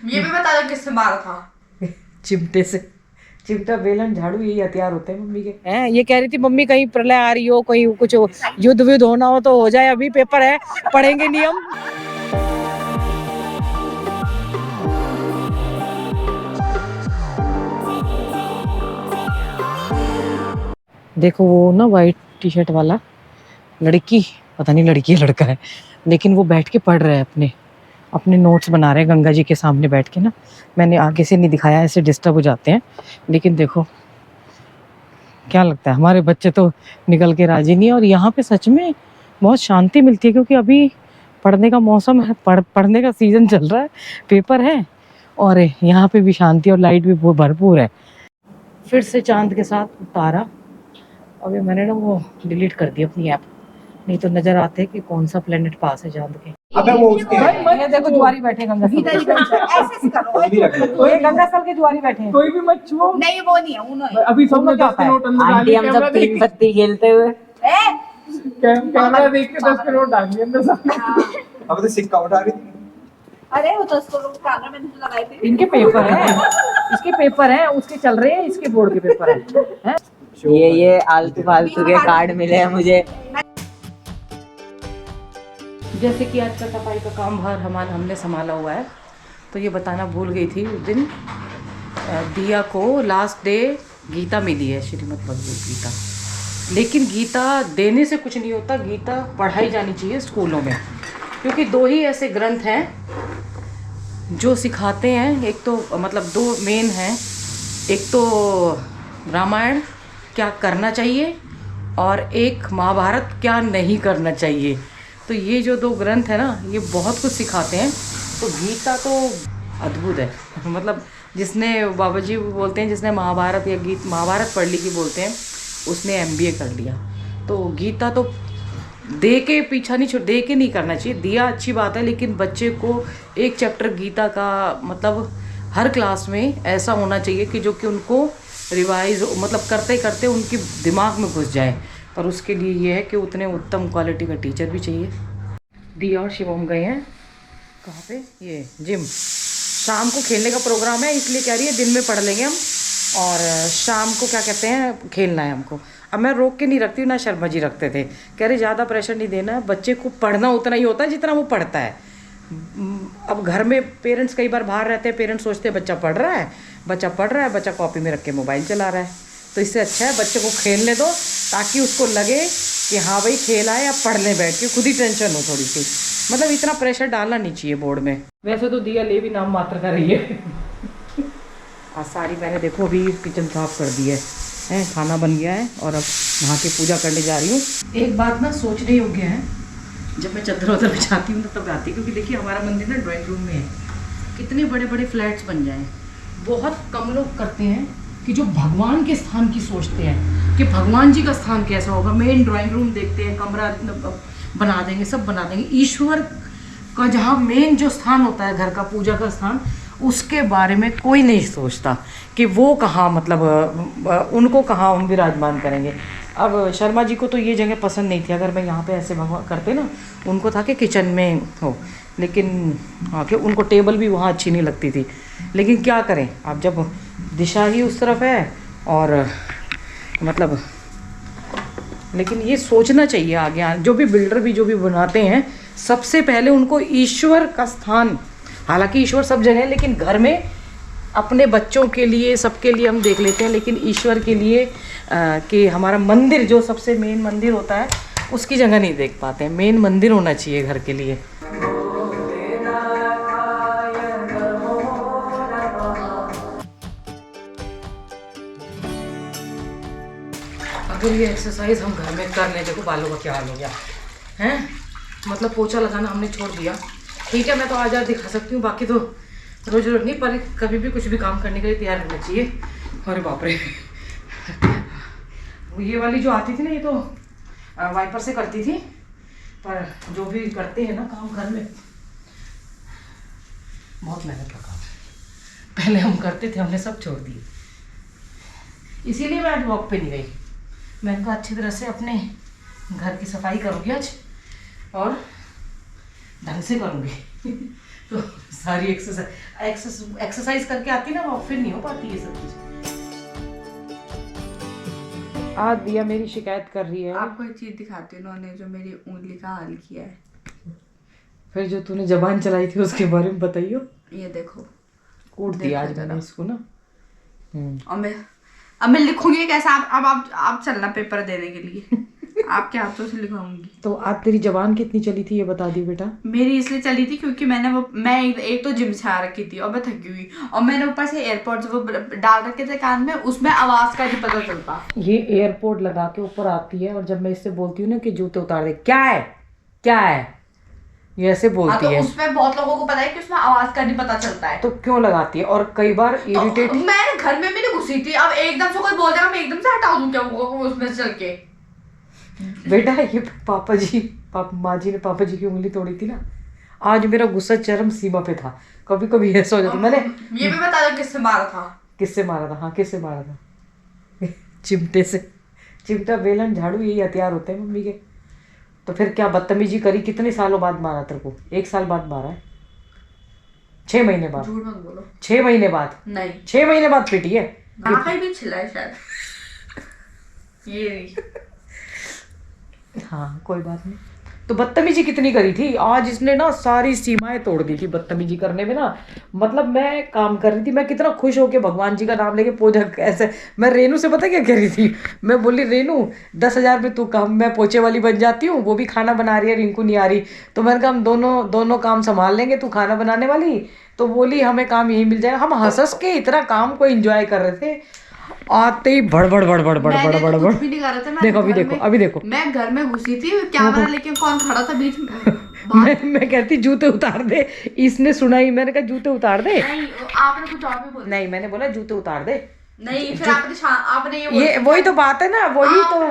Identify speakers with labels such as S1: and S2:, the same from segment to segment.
S1: ये भी बता दो किससे मारा था।
S2: चिमटे से। चिमटा, बेलन, झाड़ू, यही हथियार होते हैं मम्मी के। हैं, ये कह रही थी मम्मी कहीं प्रलय आ रही हो, कहीं कुछ युद्ध विद्ध होना हो तो हो जाए, अभी पेपर है, पढ़ेंगे नियम। देखो वो ना वाइट टी शर्ट वाला लड़की, पता नहीं लड़की है लड़का है, लेकिन वो बैठ के पढ़ रहे हैं, अपने अपने नोट्स बना रहे हैं गंगा जी के सामने बैठ के ना। मैंने आगे से नहीं दिखाया, ऐसे डिस्टर्ब हो जाते हैं, लेकिन देखो क्या लगता है हमारे बच्चे तो निकल के राजी नहीं है। और यहाँ पे सच में बहुत शांति मिलती है, क्योंकि अभी पढ़ने का मौसम है, पढ़ने का सीजन चल रहा है, पेपर है, और यहाँ पे भी शांति और लाइट भी भरपूर है। फिर से चांद के साथ तारा। अभी मैंने ना वो डिलीट कर दी अपनी ऐप, नहीं तो नजर आते कि कौन सा प्लेनेट पास है चांद के।
S3: अबे वो उसके
S2: ये देखो जुआरी बैठे गंगा
S1: ऐसे करो।
S2: ये गंगा स्थल के जुआरी बैठे हैं।
S3: कोई भी मत छुओ।
S1: नहीं वो नहीं है, उन्होंने
S3: अभी सबने 10 के नोट अंदर डाल
S2: आंटी हम सब तीन पत्ती खेलते हुए
S3: कैमरा देख के 10 के नोट डाल दिए अंदर सब। अब तो सिक्का उठा रही थी।
S1: अरे वो 10 करोड़ कैमरा मैंने तो लगाए थे।
S2: इनके पेपर है, इसके पेपर है, उसके चल रहे हैं, इसके बोर्ड के पेपर है।
S4: ये आलतू फालतू के कार्ड मिले हैं मुझे।
S2: जैसे कि आज का सफाई का काम भार हमने संभाला हुआ है, तो ये बताना भूल गई थी उस दिन दिया को लास्ट डे गीता मिली है, श्रीमद् भगवद गीता। लेकिन गीता देने से कुछ नहीं होता, गीता पढ़ाई जानी चाहिए स्कूलों में, क्योंकि दो ही ऐसे ग्रंथ हैं जो सिखाते हैं। एक तो मतलब दो मेन हैं, एक तो रामायण क्या करना चाहिए और एक महाभारत क्या नहीं करना चाहिए। तो ये जो दो ग्रंथ है ना, ये बहुत कुछ सिखाते हैं। तो गीता तो अद्भुत है मतलब जिसने बाबा जी बोलते हैं, जिसने महाभारत या महाभारत पढ़ ली की बोलते हैं, उसने MBA कर लिया। तो गीता तो दे के पीछा नहीं दे के नहीं करना चाहिए। दिया अच्छी बात है, लेकिन बच्चे को एक चैप्टर गीता का मतलब हर क्लास में ऐसा होना चाहिए कि जो कि उनको रिवाइज मतलब करते करते उनके दिमाग में घुस जाए। पर उसके लिए ये है कि उतने उत्तम क्वालिटी का टीचर भी चाहिए। दिया और शिवम गए हैं कहाँ पे, ये जिम। शाम को खेलने का प्रोग्राम है, इसलिए कह रही है दिन में पढ़ लेंगे हम और शाम को क्या कहते हैं खेलना है हमको। अब मैं रोक के नहीं रखती हूँ, ना शर्मा जी रखते थे, कह रहे ज़्यादा प्रेशर नहीं देना है, बच्चे को पढ़ना उतना ही होता है जितना वो पढ़ता है। अब घर में पेरेंट्स कई बार बाहर रहते हैं, पेरेंट्स सोचते हैं बच्चा पढ़ रहा है, बच्चा कॉपी में रख के मोबाइल चला रहा है। तो इससे अच्छा है बच्चे को खेलने दो, ताकि उसको लगे कि हाँ भाई खेला है, या पढ़ने बैठ के खुद ही टेंशन हो थोड़ी सी। मतलब इतना प्रेशर डालना नहीं चाहिए बोर्ड में। वैसे तो दिया ले भी नाम मात्र कर रही है आज साड़ी मैंने देखो अभी किचन साफ कर दी है, खाना बन गया है और अब नहा के पूजा करने जा रही हूँ। एक बात ना सोचने योग्य है, जब मैं चद्दर वद्दर बिछाती हूँ तब आती, क्योंकि देखिए हमारा मंदिर ना ड्राइंग रूम में है। कितने बड़े बड़े फ्लैट्स बन जाएं, बहुत कम लोग करते हैं कि जो भगवान के स्थान की सोचते हैं कि भगवान जी का स्थान कैसा होगा। मेन ड्राइंग रूम देखते हैं, कमरा बना देंगे, सब बना देंगे। ईश्वर का जहाँ मेन जो स्थान होता है घर का, पूजा का स्थान, उसके बारे में कोई नहीं सोचता कि वो कहाँ मतलब उनको कहाँ हम विराजमान करेंगे। अब शर्मा जी को तो ये जगह पसंद नहीं थी, अगर मैं यहाँ पे ऐसे भगवान करते ना, उनको था कि किचन में हो, लेकिन कि उनको टेबल भी वहाँ अच्छी नहीं लगती थी। लेकिन क्या करें, अब जब दिशा ही उस तरफ है और मतलब, लेकिन ये सोचना चाहिए आगे जो भी बिल्डर भी जो भी बनाते हैं, सबसे पहले उनको ईश्वर का स्थान, हालांकि ईश्वर सब जगह है, लेकिन घर में अपने बच्चों के लिए सबके लिए हम देख लेते हैं, लेकिन ईश्वर के लिए कि हमारा मंदिर जो सबसे मेन मंदिर होता है उसकी जगह नहीं देख पाते हैं। मेन मंदिर होना चाहिए घर के लिए। अगर ये एक्सरसाइज हम घर में कर लें, देखो बालों का क्या हाल हो गया है, मतलब पोछा लगाना हमने छोड़ दिया। ठीक है मैं तो आज दिखा सकती हूँ, बाकी तो रोज रोज नहीं, पर कभी भी कुछ भी काम करने के लिए तैयार रहना चाहिए। अरे बाप रे, ये वाली जो आती थी ना, ये तो वाइपर से करती थी, पर जो भी करते हैं ना काम घर में, बहुत मेहनत का काम है। पहले हम करते थे, हमने सब छोड़ दिए, इसीलिए मैं आज वॉक पे नहीं गई। मैंने कहा अच्छी तरह से अपने घर की सफाई करूँगी आज और ढंग से करूँगी तो सारी एक्सरसाइज करके आती ना वो फिर नहीं हो पाती ये सब चीज। आज दिया मेरी शिकायत कर रही है।
S1: आपको एक चीज दिखाती हूँ, उन्होंने जो मेरी उंगली का हाल किया है।
S2: फिर जो तूने जबान चलाई थी उसके बारे में बताइयो।
S1: ये देखो
S2: कूट दिया आज मैंने इसको ना।
S1: अब मैं लिखूंगी कैसे? आप चलना पेपर देने के लिए। आपके हाथों से लिखवाऊंगी।
S2: तो आज तेरी जबान कितनी चली थी ये बता दी बेटा।
S1: मेरी इसलिए चली थी क्योंकि मैं एक तो जिम से आ रखी थी और मैं थकी हुई, और मैंने ऊपर से एयरपोर्ट्स वो डाल रखे थे कान में, उसमें आवाज का नहीं पता चलता।
S2: ये एयरपोर्ट लगा के ऊपर आती है और जब मैं इससे बोलती हूँ ना कि जूते उतार दे, क्या है ये ऐसे बोलती है।
S1: उसमें बहुत लोगों को पता है कि उसमें आवाज का नहीं पता चलता है,
S2: तो क्यों लगाती है? और कई बार इरिटेट
S1: तो मैं घर में भी नहीं घुसी थी, अब एकदम से कोई बोल देगा मैं एकदम से हटा दूं क्या वो उसमें से चल के।
S2: बेटा ये माँ जी ने पापा जी की उंगली तोड़ी थी ना, आज मेरा गुस्सा चरम सीमा पे था। कभी कभी ऐसा हो जाता। मैंने
S1: ये भी बता दो किससे मारा था?
S2: किससे मारा था? हाँ किससे मारा था? चिमटे से। चिमटा, बेलन, झाड़ू यही हथियार होते हैं मम्मी के। तो फिर क्या बदतमीजी करी? कितने सालों बाद मारा तेरे को? 1 साल बाद मारा है? 6 महीने बाद?
S1: झूठ मत बोलो।
S2: 6 महीने बाद?
S1: नहीं
S2: 6 महीने बाद पीटी है।
S1: कहीं भी छिला है शायद। ये
S2: हाँ कोई बात नहीं। तो बदतमीजी कितनी करी थी आज इसने ना, सारी सीमाएं तोड़ दी थी बदतमीजी करने में ना। मतलब मैं काम कर रही थी, मैं कितना खुश होके भगवान जी का नाम लेके पूजा ऐसे। मैं रेनू से पता क्या कह रही थी? मैं बोली रेनू 10,000 में तू काम, मैं पोछे वाली बन जाती हूँ, वो भी खाना बना रही है, रिंकू नहीं आ रही, तो मैंने कहा हम दोनों काम संभाल लेंगे, तू खाना बनाने वाली। तो बोली हमें काम यही मिल जाएगा। हम हंस के इतना काम को एंजॉय कर रहे थे, आते ही बड़
S1: कुछ भी नहीं कर रहे थे।
S2: देखो अभी देखो
S1: मैं घर में घुसी थी कैमरा लेके, कौन खड़ा था बीच में?
S2: मैं कहती जूते उतार दे, इसने सुना ही। मैंने कहा जूते उतार दे।
S1: नहीं आपने कुछ और भी बोला।
S2: नहीं मैंने बोला जूते उतार दे।
S1: नहीं फिर आपने
S2: ये वही तो बात है ना, वही तो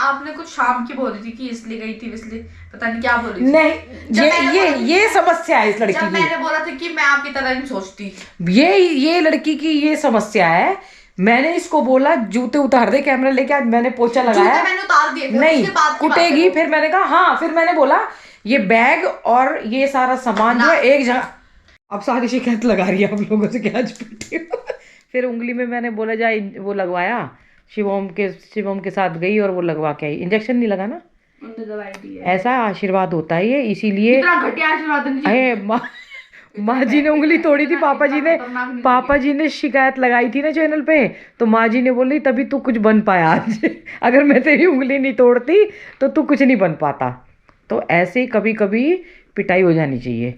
S1: आपने कुछ शाम की बोली थी कि इसलिए गई थी, इसलिए पता नहीं क्या बोली थी।
S2: नहीं ये समस्या है इस लड़की की।
S1: मैंने बोला था कि मैं आपकी तरह नहीं सोचती।
S2: ये लड़की की ये समस्या है। मैंने इसको बोला जूते उतार दे, कैमरा लेके आज मैंने पोछा लगाया,
S1: मैंने उतार दिए थे,
S2: नहीं कुटेगी। फिर मैंने कहा हाँ, फिर मैंने बोला ये बैग और ये सारा सामान जो है एक जगह। अब सारी शिकायत लगा रही है आप लोगों से कि आज पिटी। फिर उंगली में मैंने बोला जाए वो लगवाया, शिवम के साथ गई और वो लगवा के आई। इंजेक्शन नहीं लगा ना,
S1: दवाई दी है।
S2: ऐसा आशीर्वाद होता है ये, इसीलिए
S1: इतना घटिया आशीर्वाद नहीं।
S2: माँ जी ने उंगली तोड़ी थी, पापा जी ने शिकायत लगाई थी ना चैनल पे, तो माँ जी ने बोली तभी तू कुछ बन पाया आज। अगर मैं तेरी उंगली नहीं तोड़ती तो तू कुछ नहीं बन पाता। तो ऐसे ही कभी कभी पिटाई हो जानी चाहिए।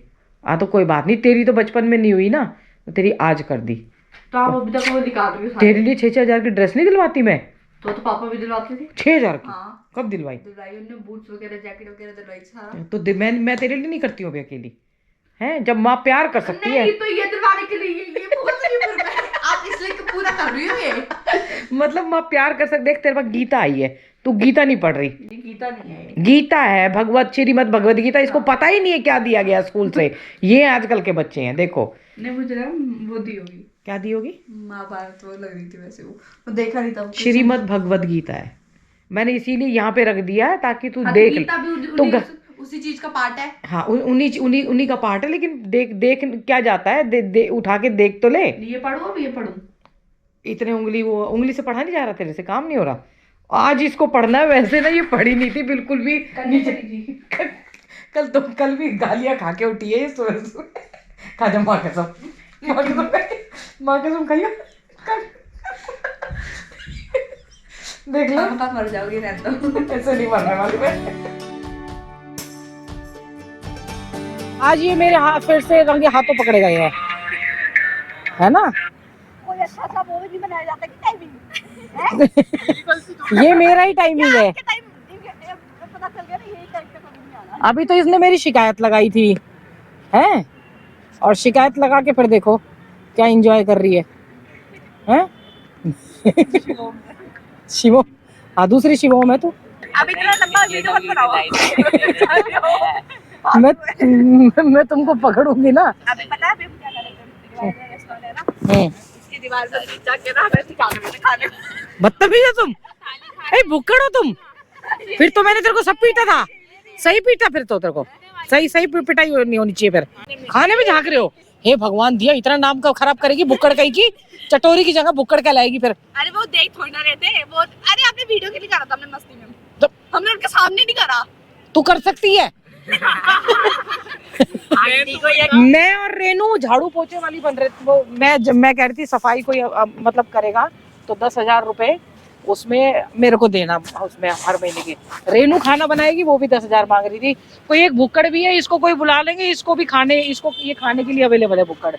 S2: तो कोई बात नहीं, तेरी तो बचपन में नहीं हुई ना, तो तेरी आज कर दी।
S1: तो आप अभी तक वो निकाल रही हो?
S2: तेरे लिए 6-6 हज़ार की ड्रेस नहीं दिलवाती मैं?
S1: तो पापा भी दिलवाते थे
S2: 6,000 की।
S1: हाँ।
S2: कब दिलवाई?
S1: उन्होंने बूट्स वगैरह जैकेट वगैरह दिलवाई सारा।
S2: तो मैं तेरे लिए नहीं करती हूँ अभी अकेली है, जब माँ प्यार कर सकती है।
S1: तो ये दिलवाने के लिए ये बहुत आप इसलिए पूरा कर रही हो ये।
S2: मतलब माँ प्यार कर सकते। देख तेरे पास गीता आई है, तू गीता नहीं पढ़ रही।
S1: ये गीता नहीं है,
S2: गीता है श्रीमद् भगवद गीता। इसको पता ही नहीं है क्या दिया गया स्कूल से। ये आजकल के बच्चे हैं। देखो
S1: नहीं मुझे लगा वो दी होगी।
S2: क्या दी होगी?
S1: महाभारत वो लग रही थी वैसे, वो देखा नहीं था।
S2: श्रीमद् भगवद गीता है, मैंने इसीलिए यहाँ पे रख दिया है ताकि तू देख। तो
S1: उसी चीज का पार्ट है।
S2: हाँ उन्हीं का पार्ट है, लेकिन देख क्या जाता है, उठा के देख तो ले।
S1: ये पढ़ू अब ये पढ़ू।
S2: इतने उंगली से पढ़ा नहीं जा रहा, तेरे से काम नहीं हो रहा। आज इसको पढ़ना है। वैसे ना ये पढ़ी नहीं थी बिल्कुल भी नीचे। कल भी गालियां खा के उठी है सुबह। खा जा माँ कसम खाइए। देख लो
S1: मर जाओगी।
S2: ऐसे नहीं मरने वाली मैं। आज ये मेरे हाथ फिर से रंगे हाथों पकड़े गए हैं, है ना?
S1: कोई अच्छा सा वो नहीं बनाया जाता कि टाइमिंग।
S2: ये मेरा ही टाइमिंग है।
S1: पता चल गया ना यही करके तो नहीं आना।
S2: अभी तो इसने मेरी शिकायत लगाई थी हैं, और शिकायत लगा के फिर देखो क्या एंजॉय कर रही है हैं? शिवम, हाँ दूसरी शिवम है तू।
S1: अब इतना लंबा वीडियो मत बनाओ।
S2: मैं तुमको पकड़ूंगी ना।
S1: अभी पता है अभी क्या करेंगे? रेस्टोरेंट है ना, उसकी दीवार पर जाके ना हमें सिखाने खाने।
S2: बदतमीज हो तुम, भुक्कड़ हो तुम। फिर तो मैंने तेरे को सब पीटा था, सही पीटा फिर तो तेरे को। सही सही पिटाई नहीं होनी चाहिए। फिर खाने में झांक रहे हो, हे भगवान दिया इतना नाम का खराब करेगी बुक्कड़ कहीं की, चटोरी की जगह बुक्कड़ कहलाएगी फिर।
S1: अरे वो देख थोड़ी ना रहे थे वो, अरे आपने वीडियो के लिए करा था, हमने मस्ती में,
S2: तो
S1: हमने उनके सामने नहीं करा।
S2: तू कर सकती है। मैं और रेनू झाड़ू पोछे वाली बन रहे थे। वो मैं कह रही थी सफाई कोई मतलब करेगा तो 10,000 रुपए उसमें मेरे को देना, उसमें हर महीने के। रेनू खाना बनाएगी वो भी 10,000 मांग रही थी। कोई एक बुक्कड़ भी है, इसको कोई बुला लेंगे, इसको भी खाने, इसको ये खाने के लिए अवेलेबल है बुक्कड़,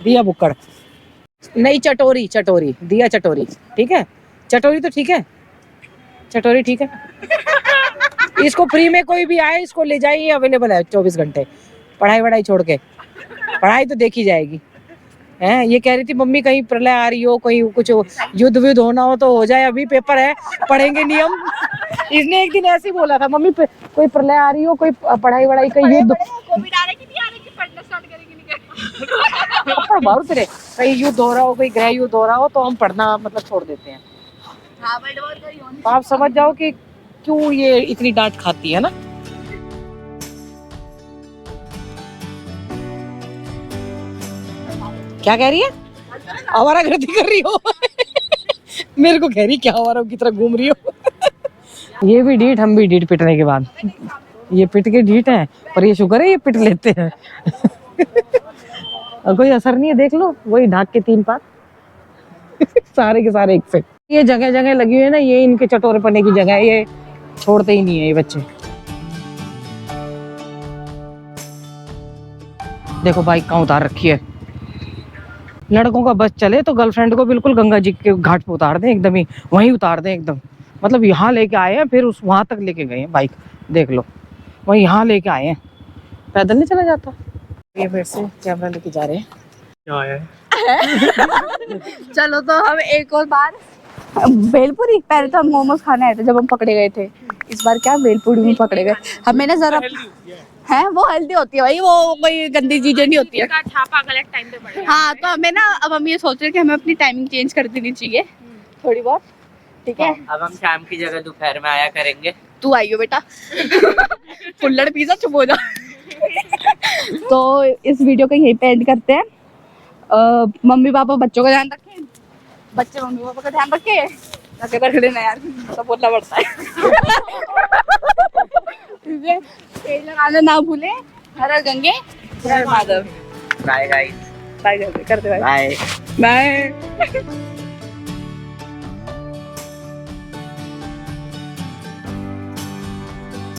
S2: दिया बुक्कड़ नहीं चटोरी, चटोरी दिया चटोरी, ठीक है चटोरी तो ठीक है, चटोरी ठीक है। इसको फ्री में कोई भी आए इसको ले जाइए, अवेलेबल है 24 घंटे। पढ़ाई वढ़ाई छोड़ के, पढ़ाई तो देखी जाएगी है। ये कह रही थी मम्मी कहीं प्रलय आ रही हो, कोई कुछ युद्ध वुद्ध होना हो तो हो जाए, अभी पेपर है पढ़ेंगे नियम। इसने एक दिन ऐसे ही बोला था मम्मी कोई प्रलय आ रही हो, कोई पढ़ाई वढ़ाई का युद्ध मारू तेरे, कहीं युद्ध हो रहा हो, कोई गृह युद्ध हो रहा हो तो हम पढ़ना मतलब छोड़ देते हैं। तो आप समझ जाओ कि क्यों ये इतनी डांट खाती है ना। क्या कह रही है? आवारागर्दी कर रही हो। मेरे को कह रही क्या आवारा की तरह घूम रही हो। ये भी डीठ, हम भी डीठ पिटने के बाद, ये पिट के डीठ है पर ये शुक्र है ये पिट लेते हैं। और कोई असर नहीं है, देख लो वही ढाक के 3 पात। सारे के सारे एक से। ये जगह जगह लगी हुई है ना, ये इनके चटोरे पने की जगह है, ये छोड़ते ही नहीं है ये बच्चे। देखो बाइक कहाँ उतार रखी है। लड़कों का बस चले तो गर्लफ्रेंड को बिल्कुल गंगा जी के घाट पे उतार दें, एकदम ही वहीं उतार दें एकदम। मतलब यहाँ लेके आए हैं, फिर उस वहां तक लेके गए हैं बाइक, देख लो वहीं यहाँ लेके आए हैं, पैदल नहीं चला जाता। ये मेरे से कैमरा लेके जा रहे हैं।
S3: क्या है?
S1: चलो तो हम एक और बार भेलपुरी, पहले तो हम मोमोज खाने आए थे जब हम पकड़े गए थे, इस बार क्या भेलपुरी में पकड़े गए। हमें ना जरा है वो हेल्दी होती है भाई, वो कोई गंदी चीजें नहीं होती है।
S5: छापा गलत टाइम पे पड़ेगा।
S1: हाँ तो हमें ना, अब हम ये सोच रहे हैं कि हमें अपनी टाइमिंग चेंज कर देनी चाहिए थोड़ी बहुत, ठीक है।
S4: अब हम शाम की जगह दोपहर में आया करेंगे।
S1: तू आइयो बेटा। कुल्लड़ पिज़्ज़ा चुप हो जा। तो इस वीडियो को यहीं पे एंड करते हैं। मम्मी पापा बच्चों का ध्यान रखें, बच्चे मम्मी पापा का ध्यान रखें, रखे रख लेना यार, सब बोलना पड़ता है। ठीक है, तेल लगाना ना भूले। हर हर गंगे हर हर माधव।
S4: बाय गाइस,
S1: बाय करते बाय
S4: बाय।
S1: बाय।